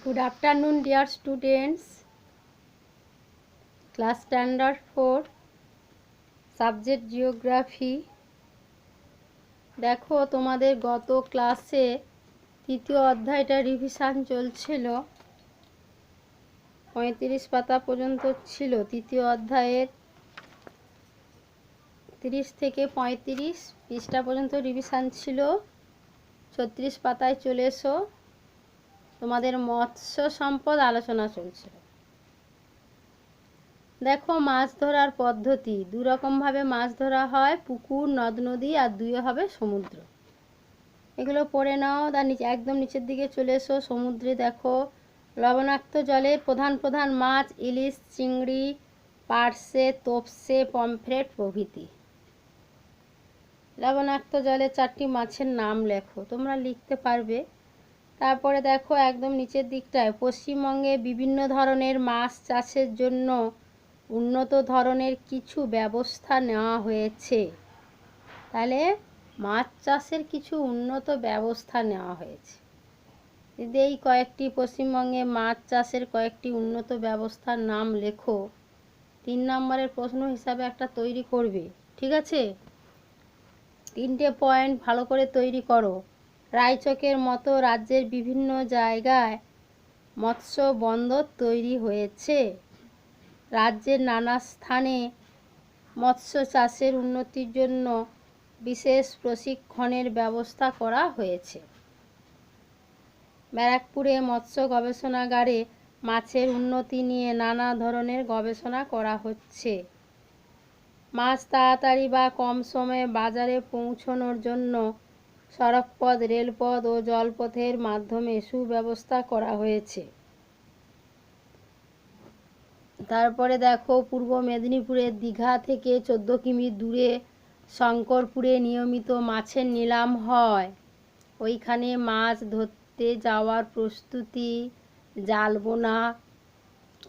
Good afternoon, dear students. Class Standard 4, Subject Geography. দেখো তোমাদের গত ক্লাসে তৃতীয় অধ্যায়টা রিভিশন চলছিল। 35 পাতা পর্যন্ত ছিল। তৃতীয় অধ্যায়ের 30 থেকে 35 পৃষ্ঠা পর্যন্ত রিভিশন ছিল। 36 পাতায় চলে এসো। তোমাদের মৎস্য সম্পদ আলোচনা চলছিল। দেখো মাছ ধরার পদ্ধতি দু রকমভাবে মাছ ধরা হয়, পুকুর, নদ নদী, আর দুইয়ে হবে সমুদ্র। এগুলো পড়ে নাও। তার নিচে একদম নিচের দিকে চলে এসো। সমুদ্রে দেখো লবণাক্ত জলে প্রধান প্রধান মাছ ইলিশ, চিংড়ি, পার্শে, তোপসে, পমফ্রেট প্রভৃতি। লবণাক্ত জলে 4টি মাছের নাম লেখো। তোমরা লিখতে পারবে। তারপরে দেখো একদম নিচের দিকটায় পশ্চিমবঙ্গে বিভিন্ন ধরনের মাছ চাষের জন্য উন্নত ধরনের কিছু ব্যবস্থা নেওয়া হয়েছে। তাহলে মাছ চাষের কিছু উন্নত ব্যবস্থা নেওয়া হয়েছে। যদি এই কয়েকটি পশ্চিমবঙ্গে মাছ চাষের কয়েকটি উন্নত ব্যবস্থার নাম লেখো। 3 নম্বরের প্রশ্ন হিসাবে একটা তৈরি করবে, ঠিক আছে? 3টে পয়েন্ট ভালো করে তৈরি করো। রায়চকের মতো রাজ্যের বিভিন্ন জায়গায় মৎস্য বন্দর তৈরি হয়েছে। রাজ্যের নানা স্থানে মৎস্য চাষের উন্নতির জন্য বিশেষ প্রশিক্ষণের ব্যবস্থা করা হয়েছে। ব্যারাকপুরে মৎস্য গবেষণাগারে মাছের উন্নতি নিয়ে নানা ধরনের গবেষণা করা হচ্ছে। মাছ তাড়াতাড়ি বা কম সময়ে বাজারে পৌঁছানোর জন্য সড়কপথ, রেলপথ ও জলপথের মাধ্যমে সুব্যবস্থা করা হয়েছে। তারপরে দেখো পূর্ব মেদিনীপুরের দীঘা থেকে 14 কিমি দূরে শঙ্করপুরে নিয়মিত মাছের নিলাম হয়। ওইখানে মাছ ধরতে যাওয়ার প্রস্তুতি, জাল বোনা,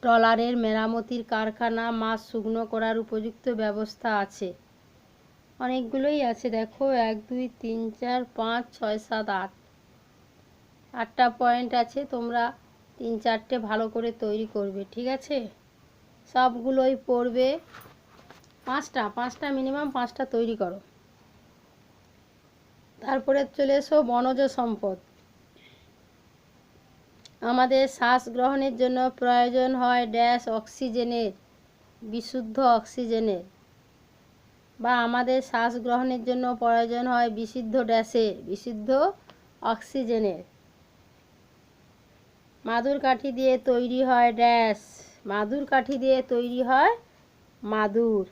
ট্রলারের মেরামতির কারখানা, মাছ শুকনো করার উপযুক্ত ব্যবস্থা আছে। অনেকগুলোই আছে। দেখো 1 2 3 4 5 6 7 8 8টা পয়েন্ট আছে। তোমরা 3-4টে ভালো করে তৈরি করবে, ঠিক আছে? সবগুলোই পড়বে। 5টা মিনিমাম 5টা তৈরি করো। তারপরে চলে এসো বনজ সম্পদ। আমাদের শ্বাস গ্রহণের জন্য প্রয়োজন হয় ড্যাশ অক্সিজেনের, বিশুদ্ধ অক্সিজেনের। বা আমাদের শ্বাস গ্রহণের জন্য প্রয়োজন হয় বিশুদ্ধ ড্যাশের, বিশুদ্ধ অক্সিজেনের। মাদুর কাঠি দিয়ে তৈরি হয় ড্যাশ, মাদুর কাঠি দিয়ে তৈরি হয় মাদুর।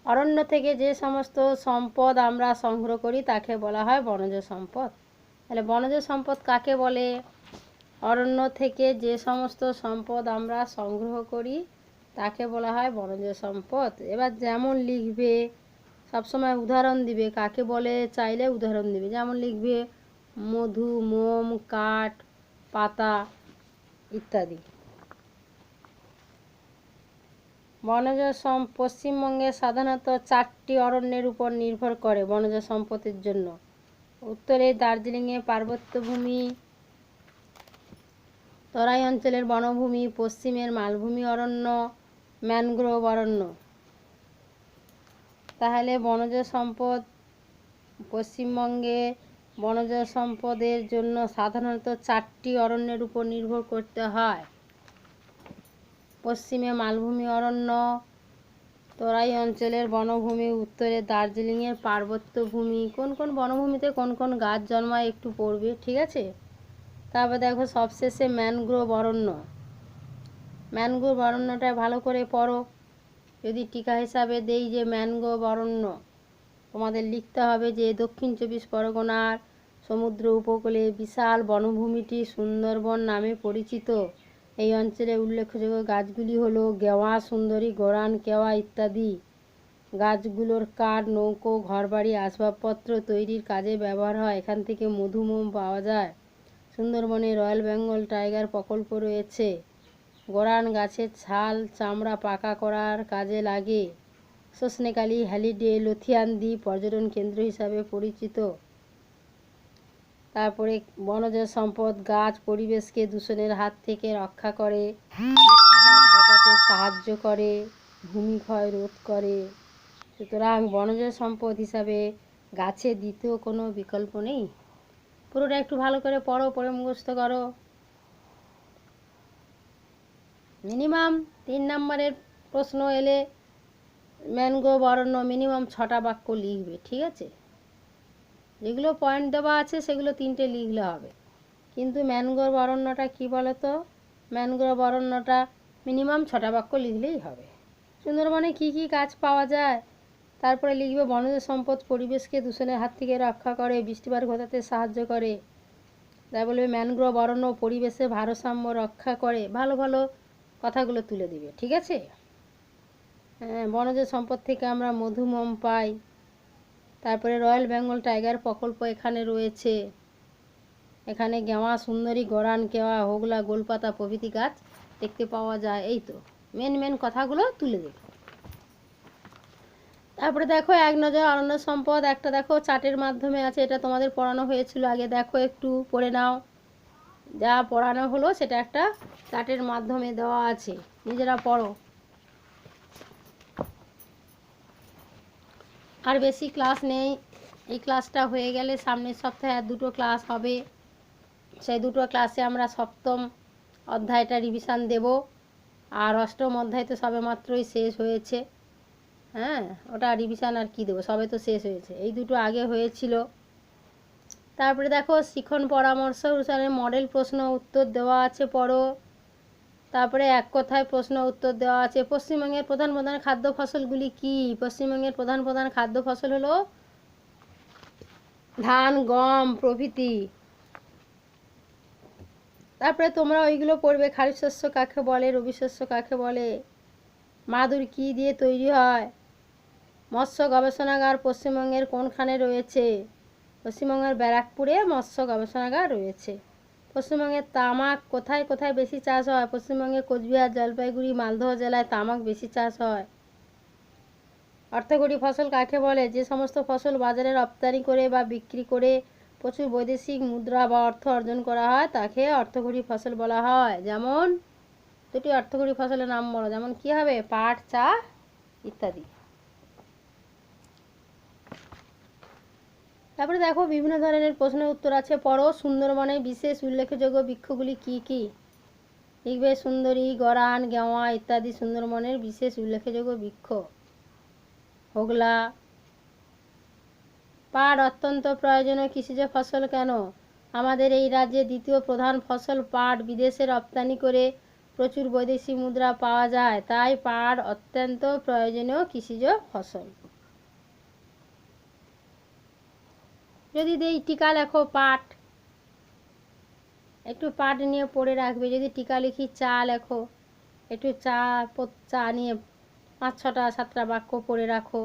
অরণ্য থেকে যে সমস্ত সম্পদ আমরা সংগ্রহ করি তাকে বলা হয় বনজ সম্পদ। তাহলে বনজ সম্পদ কাকে বলে? অরণ্য থেকে যে সমস্ত সম্পদ আমরা সংগ্রহ করি তাকে বলা হয় বনজ সম্পদ। এবার যেমন লিখবে সবসময় উদাহরণ দিবে, কাকে বলে চাইলে উদাহরণ দিবে। যেমন লিখবে মধু, মোম, কাঠ, পাতা ইত্যাদি। বনজ পশ্চিমবঙ্গে সাধারণত 4টি অরণ্যের উপর নির্ভর করে বনজ সম্পদের জন্য। উত্তরে দার্জিলিংয়ে পার্বত্যভূমি, তরাই অঞ্চলের বনভূমি, পশ্চিমের মালভূমি অরণ্য, ম্যানগ্রোভ অরণ্য। তাহলে বনজ সম্পদ পশ্চিমবঙ্গে বনজ সম্পদের জন্য সাধারণত 4টি অরণ্যের উপর নির্ভর করতে হয়। পশ্চিমে মালভূমি অরণ্য, তরাই অঞ্চলের বনভূমি, উত্তরে দার্জিলিংয়ের পার্বত্যভূমি। কোন কোন বনভূমিতে কোন কোন গাছ জন্মায় একটু পড়বে, ঠিক আছে? তারপর দেখো সবশেষে ম্যানগ্রোভ অরণ্য। ম্যানগ্রোভ অরণ্যটা ভালো করে পড়ো। যদি টিকা হিসাবে দেই যে ম্যানগ্রোভ অরণ্য, তোমাদের লিখতে হবে যে দক্ষিণ 24 পরগনার সমুদ্র উপকূলে বিশাল বনভূমিটি সুন্দরবন নামে পরিচিত। এই অঞ্চলে উল্লেখযোগ্য গাছগুলি হলো গেওয়া, সুন্দরী, গরান, কেওয়া ইত্যাদি। গাছগুলোর কাঠ নৌকো, ঘরবাড়ি, আসবাবপত্র তৈরির কাজে ব্যবহার হয়। এখান থেকে মধু, মোম পাওয়া যায়। সুন্দরবনে রয়্যাল বেঙ্গল টাইগার প্রকল্প রয়েছে। গরান গাছের ছাল চামড়া পাকা করার কাজে লাগে। সজনেখালি, হ্যালিডে, লথিয়ান দ্বীপ পর্যটন কেন্দ্র হিসাবে পরিচিত। তারপরে বনজ সম্পদ গাছ পরিবেশকে দূষণের হাত থেকে রক্ষা করে, বৃষ্টিপাত ঘটাতে সাহায্য করে, ভূমিক্ষয় রোধ করে। সুতরাং বনজ সম্পদ হিসাবে গাছের দ্বিতীয় কোনো বিকল্প নেই। পুরোটা একটু ভালো করে পড়ো, পড়ে মুখস্থ করো। মিনিমাম 3 নম্বরের প্রশ্ন এলে ম্যানগ্রোভ অরণ্য মিনিমাম 6টা বাক্য লিখবে, ঠিক আছে? যেগুলো পয়েন্ট দেওয়া আছে সেগুলো 3টে লিখলে হবে, কিন্তু ম্যানগ্রোভ অরণ্যটা কী বলো তো? ম্যানগ্রোভ অরণ্যটা মিনিমাম 6টা বাক্য লিখলেই হবে। সুন্দরবনে কী কী গাছ পাওয়া যায়, তারপরে লিখবে বনজ সম্পদ পরিবেশকে দূষণের হাত থেকে রক্ষা করে, বৃষ্টিপাত ঘটাতে সাহায্য করে। তাই বলবে ম্যানগ্রোভ অরণ্য পরিবেশে ভারসাম্য রক্ষা করে। ভালো ভালো কথাগুলো তুলে দিবে, ঠিক আছে? হ্যাঁ, বনজ সম্পদ থেকে আমরা মধু, মোম পাই। তারপরে রয়্যাল বেঙ্গল টাইগার প্রকল্প এখানে রয়েছে। এখানে গেওয়া, সুন্দরী, গরান, কেওয়া, হোগলা, গোলপাতা প্রভৃতি গাছ দেখতে পাওয়া যায়। এই তো মেন কথাগুলো তুলে দেবে। তারপরে দেখো এক নজর অরণ্য সম্পদ, একটা দেখো চার্টের মাধ্যমে আছে, এটা তোমাদের পড়ানো হয়েছিল আগে, দেখো একটু পড়ে নাও। যা পড়ানো হলো সেটা একটা চার্টের মাধ্যমে দেওয়া আছে, নিজেরা পড়ো। আর বেশি ক্লাস নেই, এই ক্লাসটা হয়ে গেলে সামনের সপ্তাহে আর 2টো ক্লাস হবে। সেই 2টো ক্লাসে আমরা 7ম অধ্যায়টা রিভিশন দেব। আর 8ম অধ্যায় তো সবে মাত্রই শেষ হয়েছে। হ্যাঁ, ওটা রিভিশন আর কি দেবো, সবে তো শেষ হয়েছে, এই 2টো আগে হয়েছিল। তারপরে দেখো শিখন পরামর্শ অনুসারে মডেল প্রশ্ন উত্তর দেওয়া আছে, পড়ো। তারপরে এক কথায় প্রশ্ন উত্তর দেওয়া আছে। পশ্চিমবঙ্গের প্রধান প্রধান খাদ্য ফসলগুলি কি? পশ্চিমবঙ্গের প্রধান প্রধান খাদ্য ফসল হলো ধান, গম প্রভৃতি। তারপরে তোমরা ওইগুলো পড়বে, খারিফ শস্য কাকে বলে, রবি শস্য কাকে বলে, মাদুর কী দিয়ে তৈরি হয়, মৎস্য গবেষণাগার পশ্চিমবঙ্গের কোনখানে রয়েছে? পশ্চিমবঙ্গের ব্যারাকপুরে মৎস্য গবেষণাগার রয়েছে। পশ্চিমবঙ্গের তামাক কোথায় কোথায় বেশি চাষ হয়? পশ্চিমবঙ্গে কোচবিহার, জলপাইগুড়ি, মালদহ জেলায় তামাক বেশি চাষ হয়। অর্থকরী ফসল কাকে বলে? যে সমস্ত ফসল বাজারে রপ্তানি করে বা বিক্রি করে প্রচুর বৈদেশিক মুদ্রা বা অর্থ অর্জন করা হয় তাকে অর্থকরী ফসল বলা হয়। যেমন 2টি অর্থকরী ফসলের নাম বলো, যেমন কি হবে? পাট, চা ইত্যাদি। তারপরে দেখো বিভিন্ন ধরনের প্রশ্নের উত্তর আছে, পড়ো। সুন্দরবনের বিশেষ উল্লেখযোগ্য বৃক্ষগুলি কি কি? লিখবে সুন্দরী, গরান, গেওয়া ইত্যাদি সুন্দরবনের বিশেষ উল্লেখযোগ্য বৃক্ষ। হোগলা। পাট অত্যন্ত প্রয়োজনীয় কৃষিজ ফসল কেন? আমাদের এই রাজ্যে দ্বিতীয় প্রধান ফসল পাট, বিদেশে রপ্তানি করে প্রচুর বৈদেশিক মুদ্রা পাওয়া যায়, তাই পাট অত্যন্ত প্রয়োজনীয় কৃষিজ ফসল। যদি দেই টিকা লেখো পাট, একটু পাট নিয়ে পড়ে রাখবে। যদি টিকা লিখি চা লেখো, একটু চা নিয়ে 5-6টা 7টা বাক্য পড়ে রাখো।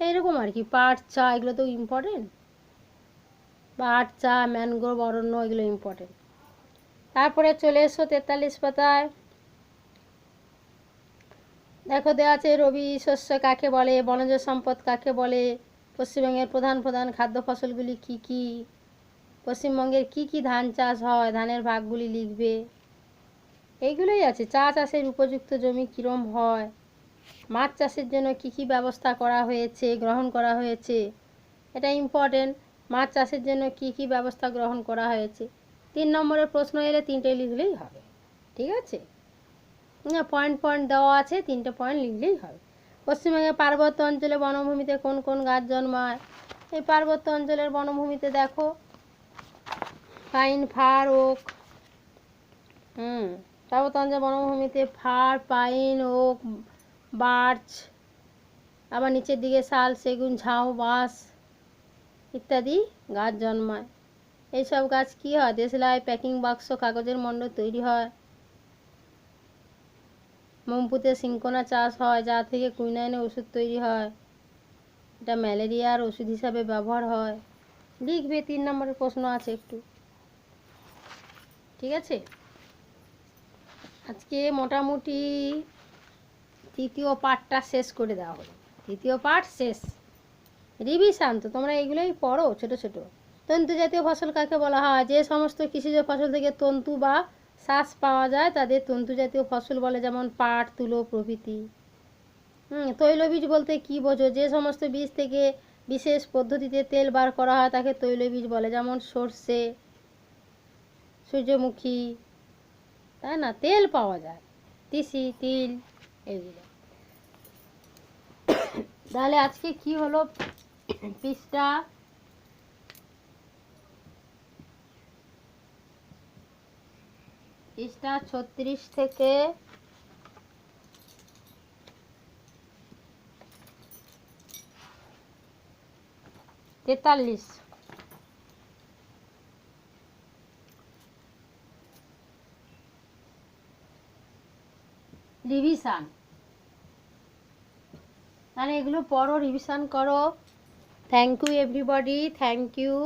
এইরকম আর কি, পাট, চা এগুলো তো ইম্পর্টেন্ট। পাট, চা, ম্যানগ্রোভ অরণ্য এগুলো ইম্পর্টেন্ট। তারপরে চলে এসো 43 পাতায়। দেখো দেওয়া আছে রবি শস্য কাকে বলে, বনজ সম্পদ কাকে বলে, পশ্চিমবঙ্গের প্রধান প্রধান খাদ্য ফসলগুলি কি কি, পশ্চিমবঙ্গের কি কি ধান চাষ হয়, ধানের ভাগগুলি লিখবে। এইগুলোই আছে। চা চাষের উপযুক্ত জমি কীরম হয়, মাছ চাষের জন্য কি কি ব্যবস্থা করা হয়েছে, গ্রহণ করা হয়েছে, এটা ইম্পর্টেন্ট। মাছ চাষের জন্য কি কি ব্যবস্থা গ্রহণ করা হয়েছে। 3 নম্বরের প্রশ্ন এলে 3টে লিখলেই হবে, ঠিক আছে? পয়েন্ট দেওয়া আছে, 3টে পয়েন্ট লিখলেই হবে। পশ্চিমবঙ্গের পার্বত্য অঞ্চলে বনভূমিতে কোন কোন গাছ জন্মায়? এই পার্বত্য অঞ্চলের বনভূমিতে দেখো পাইন, ফার, ওক। পার্বত্য অঞ্চলের বনভূমিতে ফার, পাইন, ওক, বার্চ, আবার নিচের দিকে শাল, সেগুন, ঝাউ, বাঁশ ইত্যাদি গাছ জন্মায়। এইসব গাছ কি হয়? দেশলাই, প্যাকিং বাক্স, কাগজের মণ্ড তৈরি হয়। মমপুতে সিনকোনা চাষ হয়, যা থেকে কুইনাইনের ওষুধ তৈরি হয়। এটা ম্যালেরিয়ার ওষুধ হিসাবে ব্যবহার হয়। লিখবে, 3 নম্বরের প্রশ্ন আছে একটু, ঠিক আছে? আজকে মোটামুটি 3য় পার্টটা শেষ করে দেওয়া হলো। 3য় পার্ট শেষ, রিভিশন তো তোমরা এইগুলোই পড়ো ছোট ছোট। তন্তু জাতীয় ফসল কাকে বলা হয়? যে সমস্ত কৃষিজ ফসল থেকে তন্তু বা শাঁস পাওয়া যায় তাদের তন্তু জাতীয় ফসল বলে, যেমন পাট, তুলো প্রভৃতি। তৈলবীজ বলতে কি বোঝো? যে সমস্ত বীজ থেকে বিশেষ পদ্ধতিতে তেল বার করা হয় তাকে তৈলবীজ বলে, যেমন সর্ষে, সূর্যমুখী, তাই না, তেল পাওয়া যায়, তিসি, তিল, এগুলো। তাহলে আজকে কি হলো, পৃষ্ঠা 36 থেকে 43। রিভিশন, তাহলে এগুলো পড়ো, রিভিশন করো। Thank you everybody, thank you.